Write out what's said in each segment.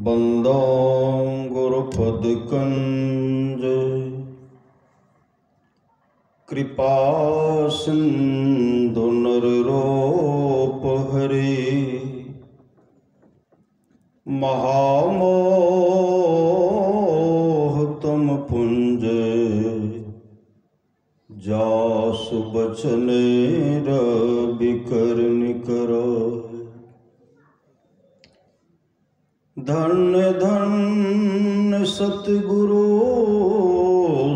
बंदो गुरुपद कंज कृपा सिंधु नररूप हरि महामोह तम पुंज जासु बचन रविकरण करो। धन्य धन्य सतगुरु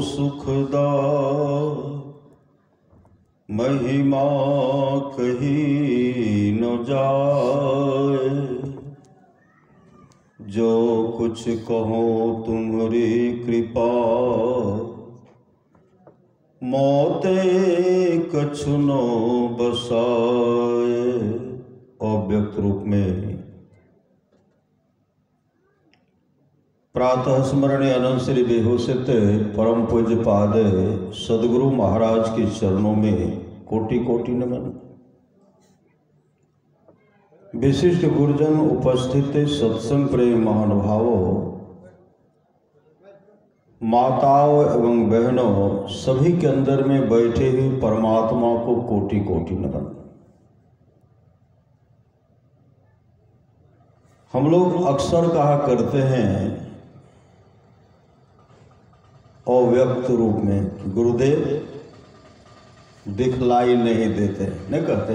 सुखदा महिमा कही न जाए। जो कुछ कहो तुम्हारी कृपा मोते कछु न बसाए। अव्यक्त रूप में प्रातः स्मरण अनंत श्री बेहोसित परम पूज्य पाद सदगुरु महाराज के चरणों में कोटि कोटि नमन। विशिष्ट गुरुजन उपस्थित सत्संग प्रेम महानुभावों, माताओं एवं बहनों, सभी के अंदर में बैठे हुए परमात्मा को कोटि कोटि नमन। हम लोग अक्सर कहा करते हैं अव्यक्त रूप में गुरुदेव दिखलाई नहीं देते, नहीं कहते,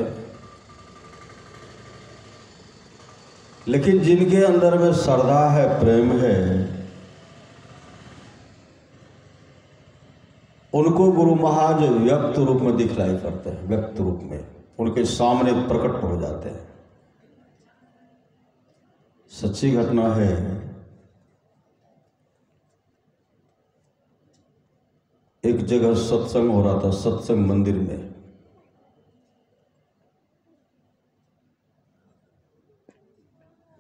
लेकिन जिनके अंदर में श्रद्धा है, प्रेम है, उनको गुरु महाराज व्यक्त रूप में दिखलाई करते हैं। व्यक्त रूप में उनके सामने प्रकट हो जाते हैं। सच्ची घटना है। एक जगह सत्संग हो रहा था, सत्संग मंदिर में।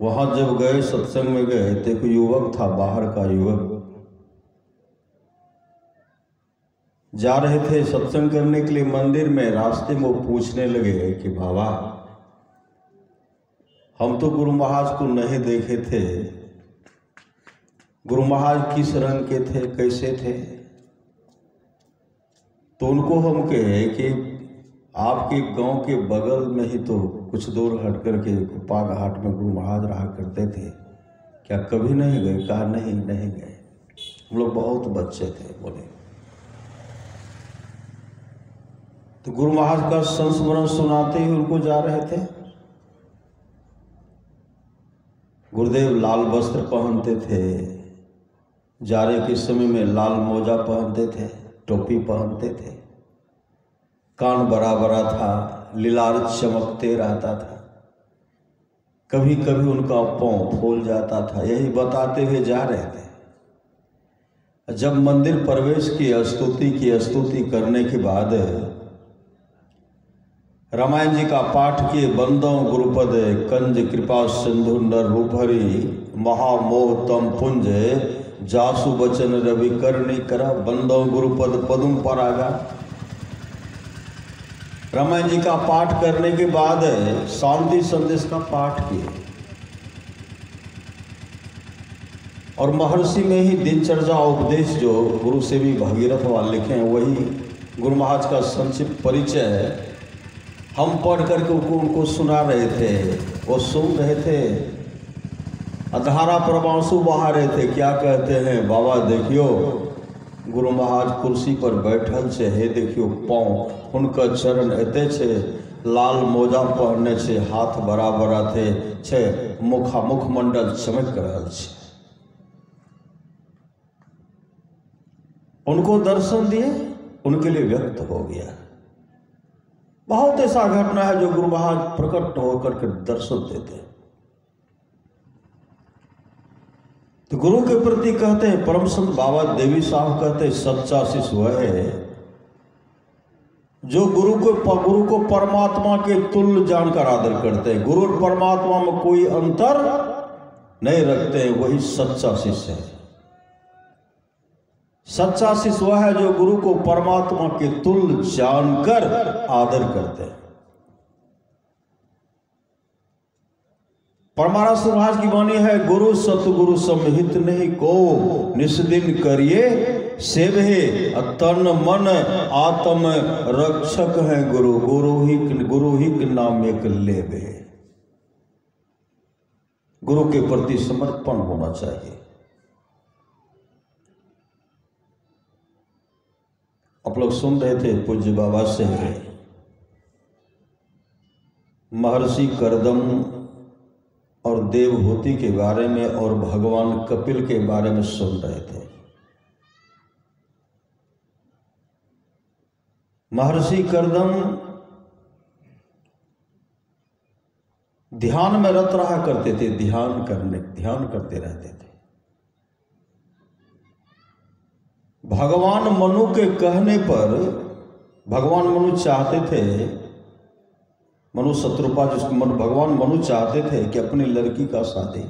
वहां जब गए, सत्संग में गए तो एक युवक था, बाहर का युवक, जा रहे थे सत्संग करने के लिए मंदिर में। रास्ते में वो पूछने लगे कि बाबा, हम तो गुरु महाराज को नहीं देखे थे, गुरु महाराज किस रंग के थे, कैसे थे? तो उनको हम कहे कि आपके गांव के बगल में ही तो कुछ दूर हट करके कुप्पा घाट में गुरु महाराज रहा करते थे, क्या कभी नहीं गए? कहा नहीं, नहीं गए, हम लोग बहुत बच्चे थे। बोले तो गुरु महाराज का संस्मरण सुनाते ही उनको जा रहे थे। गुरुदेव लाल वस्त्र पहनते थे, जाड़े के समय में लाल मोजा पहनते थे, टोपी पहनते थे, कान बड़ा बड़ा था, लीलार चमकते रहता था, कभी कभी उनका पाँव फूल जाता था। यही बताते हुए जा रहे थे। जब मंदिर प्रवेश की स्तुति करने के बाद रामायण जी का पाठ किए। बंदों गुरुपद कंज कृपा सिंधु नर रूप हरि महामोह तम पुंज जासु बचन रवि करनी करा। बंदो गुरुपद पदुम परागा। रामायण जी का पाठ करने के बाद शांति संदेश का पाठ किए और महर्षि में ही दिनचर्या उपदेश जो गुरु से भी भगीरथ वाले लिखे हैं, वही गुरु महाराज का संक्षिप्त परिचय हम पढ़ करके उनको सुना रहे थे। वो सुन रहे थे, अधारा परमांसु बहा रहे थे। क्या कहते हैं? बाबा देखियो, गुरु महाराज कुर्सी पर बैठल छे, हे देखियो पाँव उनका चरण एते छे, लाल मोजा पहनने छे, हाथ बड़ा बड़ा थे, मुखमंडल चमक रहल छे। उनको दर्शन दिए, उनके लिए व्यक्त हो गया। बहुत ऐसा घटना है जो गुरु महाराज प्रकट होकर के दर्शन देते। तो गुरु के प्रति कहते हैं, परम संत बाबा देवी साहब कहते हैं, सच्चा शिष्य वह है जो गुरु को परमात्मा के तुल्य जानकर आदर करते हैं। गुरु और परमात्मा में कोई अंतर नहीं रखते हैं, वही सच्चा शिष्य है। सच्चा शिष्य वह है जो गुरु को परमात्मा के तुल्य जानकर आदर करते हैं। परमारास महाराज की वाणी है, गुरु सतगुरु समहित नहीं को, निस्दिन करिए सेवे, तन मन आत्म रक्षक है गुरु, गुरु ही नाम एक लेवे। गुरु के प्रति समर्पण होना चाहिए। आप लोग सुन रहे थे पूज्य बाबा से महर्षि करदम और देवहूति के बारे में और भगवान कपिल के बारे में सुन रहे थे। महर्षि करदम ध्यान में रत रहा करते थे, ध्यान करते रहते थे। भगवान मनु के कहने पर भगवान मनु चाहते थे, मनु शत्रुपा जिसको भगवान मनु चाहते थे कि अपनी लड़की का शादी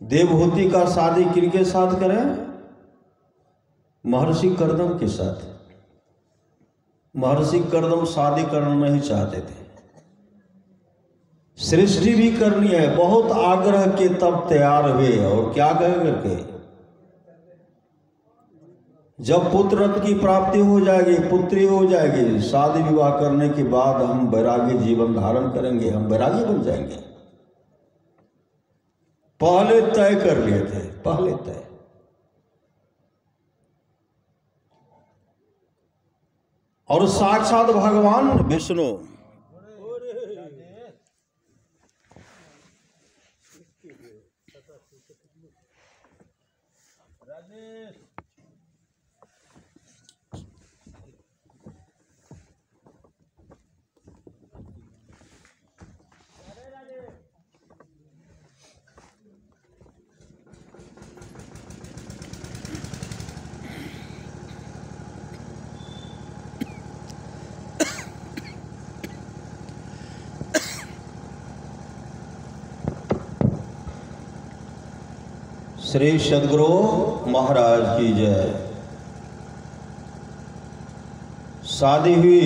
देवहूति का शादी किनके साथ करें? महर्षि करदम के साथ। महर्षि करदम शादी करना नहीं चाहते थे, सृष्टि भी करनी है, बहुत आग्रह के तब तैयार हुए। और क्या कह करके, जब पुत्र रत्न की प्राप्ति हो जाएगी, पुत्री हो जाएगी, शादी विवाह करने के बाद हम वैरागी जीवन धारण करेंगे, हम वैरागी बन जाएंगे। पहले तय कर लिए थे, पहले तय। और साक्षात भगवान विष्णु श्री सद्गुरु महाराज की जय। शादी हुई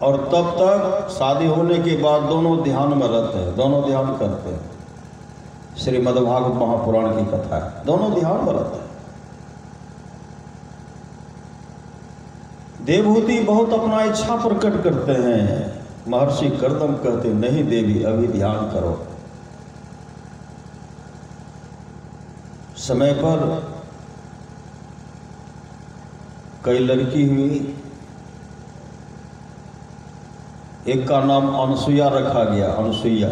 और तब तक शादी होने के बाद दोनों ध्यान में रहते हैं, दोनों ध्यान करते हैं। श्रीमद्भागवत महापुराण की कथा है, दोनों ध्यान में रहते हैं। देवहूति बहुत अपना इच्छा प्रकट करते हैं। महर्षि करदम कहते नहीं देवी, अभी ध्यान करो। समय पर कई लड़की हुई, एक का नाम अनसुईया रखा गया, अनसुईया,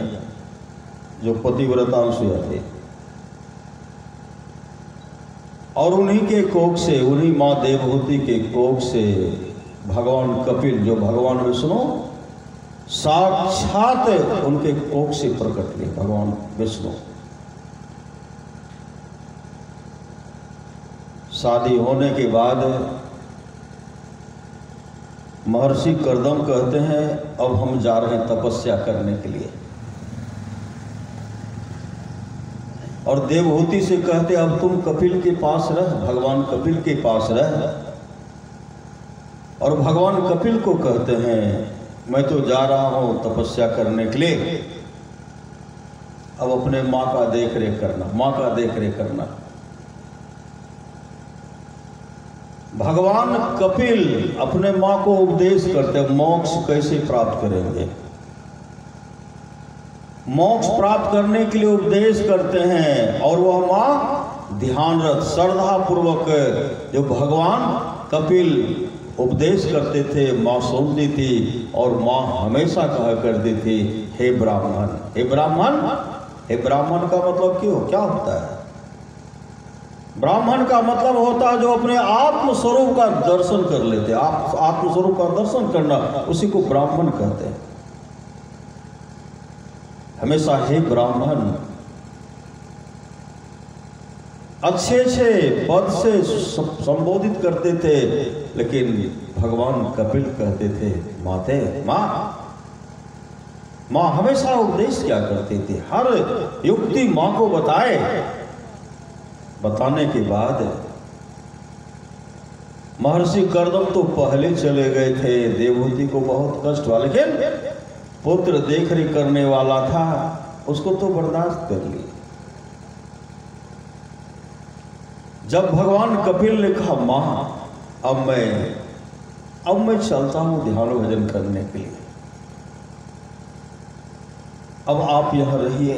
जो पतिव्रता अनसुईया थे। और उन्हीं के कोख से, उन्हीं माँ देवहूति के कोख से भगवान कपिल, जो भगवान विष्णु साक्षात उनके कोख से प्रकट हुए, भगवान विष्णु। शादी होने के बाद महर्षि करदम कहते हैं अब हम जा रहे हैं तपस्या करने के लिए। और देवहूति से कहते अब तुम कपिल के पास रह, भगवान कपिल के पास रह। और भगवान कपिल को कहते हैं मैं तो जा रहा हूं तपस्या करने के लिए, अब अपने माँ का देख रेख करना, माँ का देख रेख करना। भगवान कपिल अपने माँ को उपदेश करते हैं मोक्ष कैसे प्राप्त करेंगे। मोक्ष प्राप्त करने के लिए उपदेश करते हैं। और वह माँ ध्यानरत श्रद्धा पूर्वक जो भगवान कपिल उपदेश करते थे माँ सुनती थी। और माँ हमेशा कहा करती थी हे ब्राह्मण, हे ब्राह्मण। हे ब्राह्मण का मतलब क्या होता है? ब्राह्मण का मतलब होता है जो अपने आत्म स्वरूप का दर्शन कर लेते। आत्म स्वरूप का दर्शन करना, उसी को ब्राह्मण कहते हैं। हमेशा हे ब्राह्मण अच्छे पद से संबोधित करते थे। लेकिन भगवान कपिल कहते थे माते, माँ हमेशा उपदेश क्या करते थे, हर युक्ति माँ को बताने के बाद महर्षि करदम तो पहले चले गए थे, देवहूति को बहुत कष्ट हुआ। लेकिन पुत्र देख रेख करने वाला था, उसको तो बर्दाश्त कर लिया। जब भगवान कपिल ने कहा माँ अब मैं चलता हूं ध्यान भजन करने के लिए, अब आप यहां रहिए।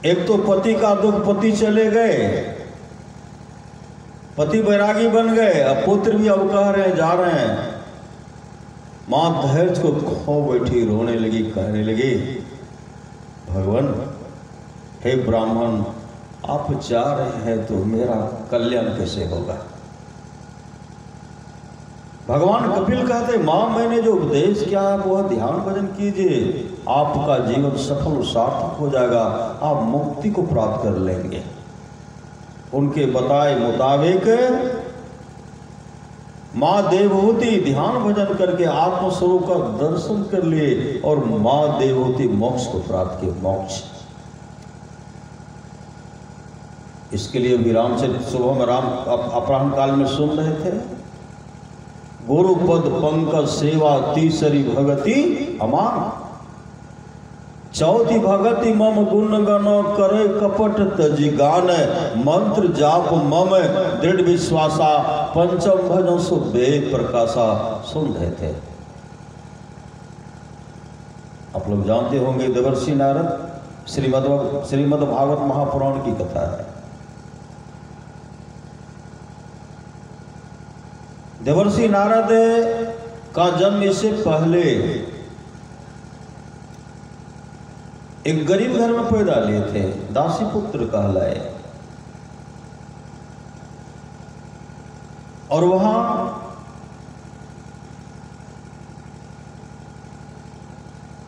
एक तो पति का दुख, पति चले गए, पति बैरागी बन गए, अब पुत्र भी अब कह रहे हैं जा रहे हैं। मां धैर्य को खो बैठी, रोने लगी, कहने लगी भगवान हे ब्राह्मण आप जा रहे हैं तो मेरा कल्याण कैसे होगा। भगवान कपिल कहते मां मैंने जो उपदेश किया आप वह ध्यान भजन कीजिए, आपका जीवन सफल सार्थक हो जाएगा, आप मुक्ति को प्राप्त कर लेंगे। उनके बताए मुताबिक मां देवहूति ध्यान भजन करके आत्मस्वरूप का दर्शन कर लिए और मां देवहूति मोक्ष को प्राप्त किए, मोक्ष। इसके लिए भी रामचरित सुबह में राम अपराह्न काल में सुन रहे थे, गुरुपद पंकज सेवा तीसरी भगति अमान, चौथी भगति मम गुण गनो करे कपट तजी गान, मंत्र जाप मम दृढ़ विश्वासा, पंचम भजन सो वेद प्रकाशा। सुन रहे थे। आप लोग जानते होंगे देवर्षि नारद, श्रीमद् भागवत महापुराण की कथा है। देवर्षि नारद का जन्म इससे पहले एक गरीब घर में पैदा लिए थे, दासी पुत्र कहलाए, और वहां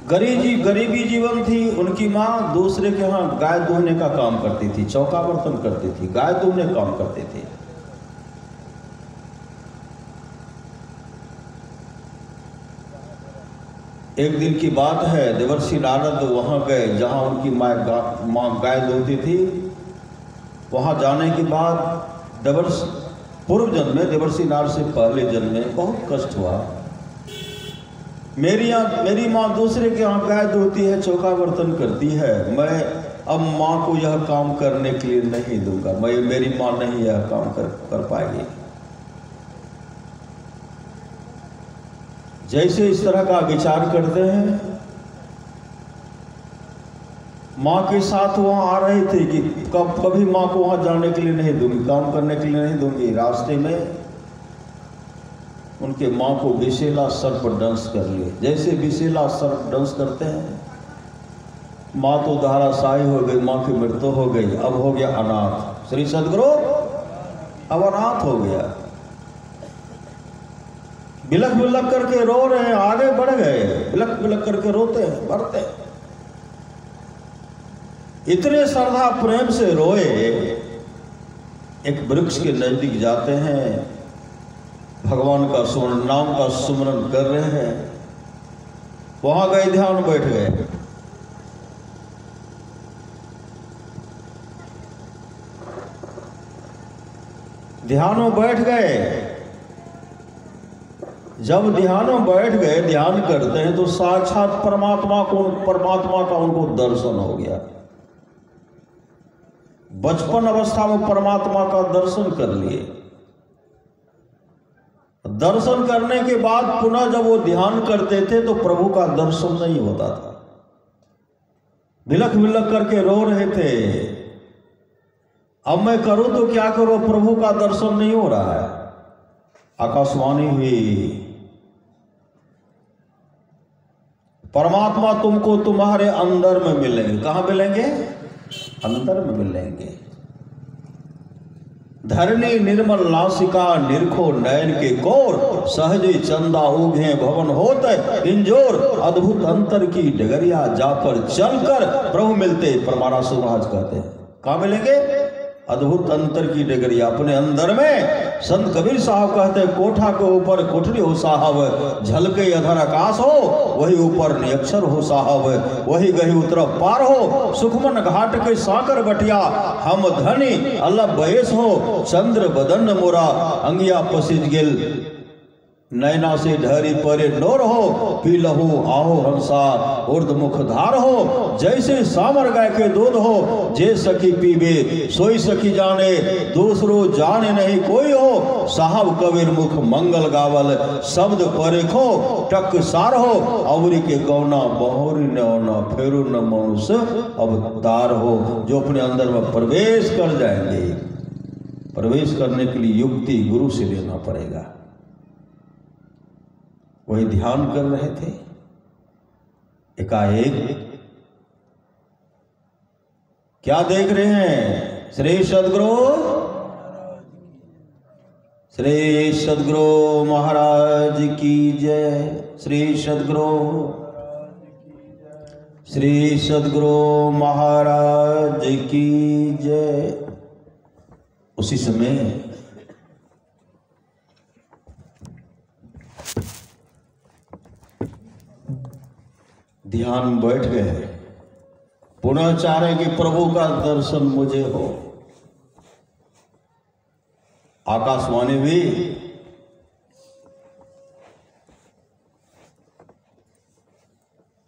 गरीबी जीवन थी। उनकी मां दूसरे के यहां गाय दूहने का काम करती थी, चौका बर्तन करती थी, गाय दूहने का काम करते थे। एक दिन की बात है, देवर्षि नारद वहां गए जहां उनकी माँ गाय दूहती थी। वहां जाने के बाद पूर्व जन्म में, देवर्षि नारद से पहले जन्म में बहुत कष्ट हुआ। मेरी माँ दूसरे के यहाँ गाय दूहती है, चौका बर्तन करती है, मैं अब माँ को यह काम करने के लिए नहीं दूंगा, मेरी माँ नहीं यह काम कर पाएगी। जैसे इस तरह का विचार करते हैं, माँ के साथ वहां आ रहे थे कि कभी माँ को वहां जाने के लिए नहीं दूंगी, काम करने के लिए नहीं दूंगी। रास्ते में उनके माँ को विशेला सर्प दंश कर लिए। जैसे विशेला सर्प दंश करते हैं, माँ तो धाराशायी हो गई, माँ की मृत्यु हो गई। अब हो गया अनाथ। श्री सदगुरु अब अनाथ हो गया। बिलख बिलख करके रो रहे हैं, आगे बढ़ गए, बिलख बिलख करके रोते हैं, मरते हैं। इतने श्रद्धा प्रेम से रोए, एक वृक्ष के नजदीक जाते हैं, भगवान का सुमरण, नाम का सुमरण कर रहे हैं। वहां गए, ध्यान बैठ गए। ध्यान में बैठ गए। जब ध्यान में बैठ गए, ध्यान करते हैं तो साक्षात परमात्मा का उनको दर्शन हो गया। बचपन अवस्था में परमात्मा का दर्शन कर लिए। दर्शन करने के बाद पुनः जब वो ध्यान करते थे तो प्रभु का दर्शन नहीं होता था। बिलख बिलख करके रो रहे थे, अब मैं करूं तो क्या करूं, प्रभु का दर्शन नहीं हो रहा है। आकाशवाणी हुई, परमात्मा तुमको तुम्हारे अंदर में मिलेंगे। कहां मिलेंगे? अंदर में मिलेंगे। धरणी निर्मल नासिका निरखो नयन के कोर, सहजे चंदा उगे भवन होते इंजोर, अद्भुत अंतर की डगरिया जा पर चलकर प्रभु मिलते। परमारा सुभाष कहते हैं कहां मिलेंगे? अद्भुत अंतर की डगरिया अपने अंदर में। संत कबीर साहब कहते हैं कोठा के ऊपर कोठरी हो साहब, झलके अधर आकाश हो, वही ऊपर नियक्षर हो साहब, वही गही उतर पार हो, सुखमन घाट के साकर बटिया, हम धनी अल्लाह बयस हो, चंद्र बदन मोरा अंगिया पसिज गिल। नैना से ढहरी परे नोर हो, पी लहू आहो हंसा उर्द मुख धार हो। जैसे सामर गाय के दूध हो, जे सखी पीबे सोई सखी जाने, दूसरो जाने नहीं कोई हो। साहब कबीर मुख मंगल गावल, शब्द परेखो टक सार हो। अवरी के गौना बहुरी न होना, फेरू न मनुष्य अवतार हो। जो अपने अंदर में प्रवेश कर जाएंगे, प्रवेश करने के लिए युक्ति गुरु से लेना पड़ेगा। वही ध्यान कर रहे थे, एकाएक क्या देख रहे हैं? श्री सद्गुरु महाराज की जय। श्री सद्गुरु महाराज की जय। उसी समय ध्यान बैठ गए, पुनः चाह रहे कि प्रभु का दर्शन मुझे हो। आकाशवाणी भी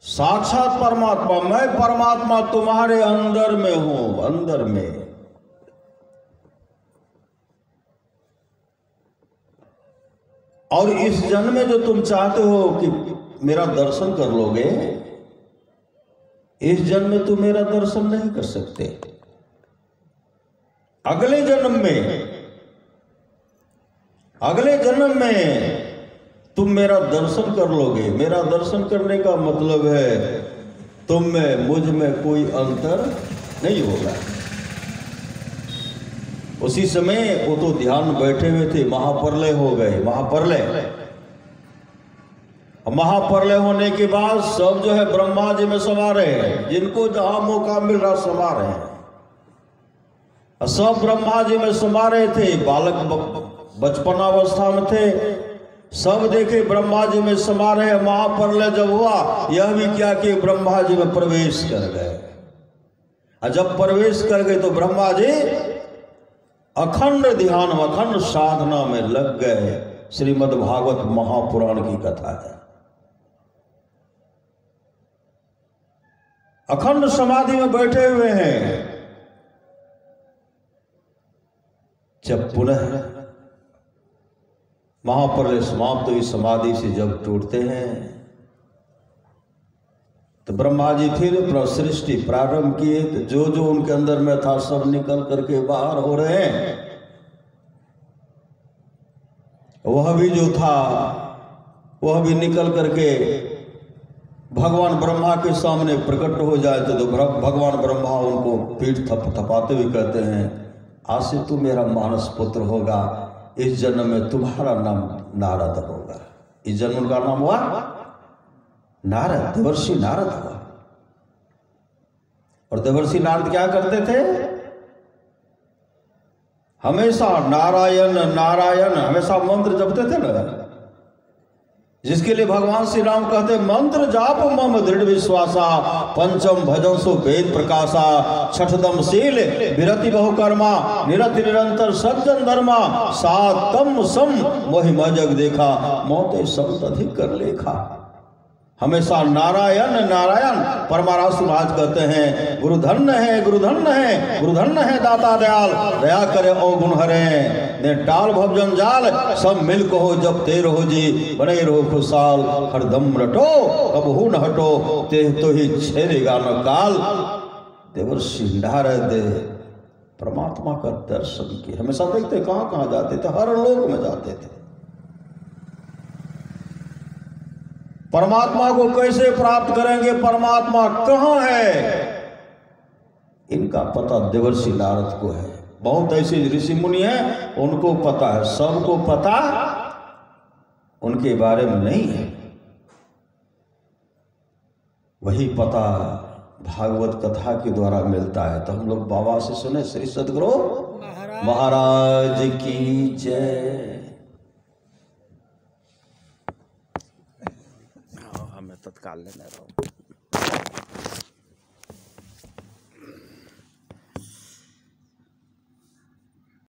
साक्षात परमात्मा, मैं परमात्मा तुम्हारे अंदर में हूं, अंदर में। और इस जन्म में जो तुम चाहते हो कि मेरा दर्शन कर लोगे, इस जन्म में तुम मेरा दर्शन नहीं कर सकते। अगले जन्म में तुम मेरा दर्शन कर लोगे। मेरा दर्शन करने का मतलब है तुम में मुझ में कोई अंतर नहीं होगा। उसी समय वो तो ध्यान बैठे हुए थे, महाप्रलय हो गए। महाप्रलय होने के बाद सब जो है ब्रह्मा जी में समा रहे हैं, जिनको जहां मौका मिल रहा समा रहे हैं। सब ब्रह्मा जी में समा रहे थे। बालक बचपन अवस्था में थे, सब देखे ब्रह्मा जी में समा रहे। महाप्रलय जब हुआ, यह भी क्या कि ब्रह्मा जी में प्रवेश कर गए। और जब प्रवेश कर गए तो ब्रह्मा जी अखंड ध्यान, अखंड साधना में लग गए। श्रीमद् भागवत महापुराण की कथा है। अखंड समाधि में बैठे हुए हैं। जब पुनः महाप्रलय समाप्त हुई, समाधि से जब टूटते हैं तो ब्रह्मा जी फिर सृष्टि प्रारंभ किए। तो जो जो उनके अंदर में था सब निकल करके बाहर हो रहे हैं। वह भी जो था वह भी निकल करके भगवान ब्रह्मा के सामने प्रकट हो जाए तो भगवान ब्रह्मा उनको पीठ थपाते हुए कहते हैं, आज से तू मेरा मानस पुत्र होगा। इस जन्म में तुम्हारा नाम नारद होगा। इस जन्म का नाम हुआ नारद, देवर्षि नारद हुआ। और देवर्षि नारद क्या करते थे? हमेशा नारायण नारायण हमेशा मंत्र जपते थे ना, जिसके लिए भगवान श्री राम कहते मंत्र जाप मम दृढ़ विश्वासा, पंचम भजन सो वेद प्रकाशा, छठदम शील विरति बहुकर्मा, निरति निरंतर सज्जन धर्मा, सात कम सम मोहि मजग देखा, मौते संत अधिक कर लेखा। हमेशा नारायण नारायण। परमाराष्ट्र महाराज कहते हैं, गुरु धन्य है गुरु धन्य है गुरु धन्य है दाता दयाल, दया करे ओ गुण हरे, ने टाल भव जंजाल, सब मिल को हो जब तेर हो जी, बने रहो खुशहाल, हरदम रटो कबहू न हटो, ते तो ही छेड़ेगा न काल। देवर्षि नारद परमात्मा का दर्शन किए। हमेशा देखते कहाँ कहाँ जाते थे, हर लोक में जाते थे। परमात्मा को कैसे प्राप्त करेंगे, परमात्मा कहाँ है, इनका पता देवर्षि नारद को है। बहुत ऐसे ऋषि मुनि हैं उनको पता है, सबको पता उनके बारे में नहीं है। वही पता भागवत कथा के द्वारा मिलता है। तो हम लोग बाबा से सुने, श्री सद्गुरु महाराज की जय। हमें तत्काल लेने रहो।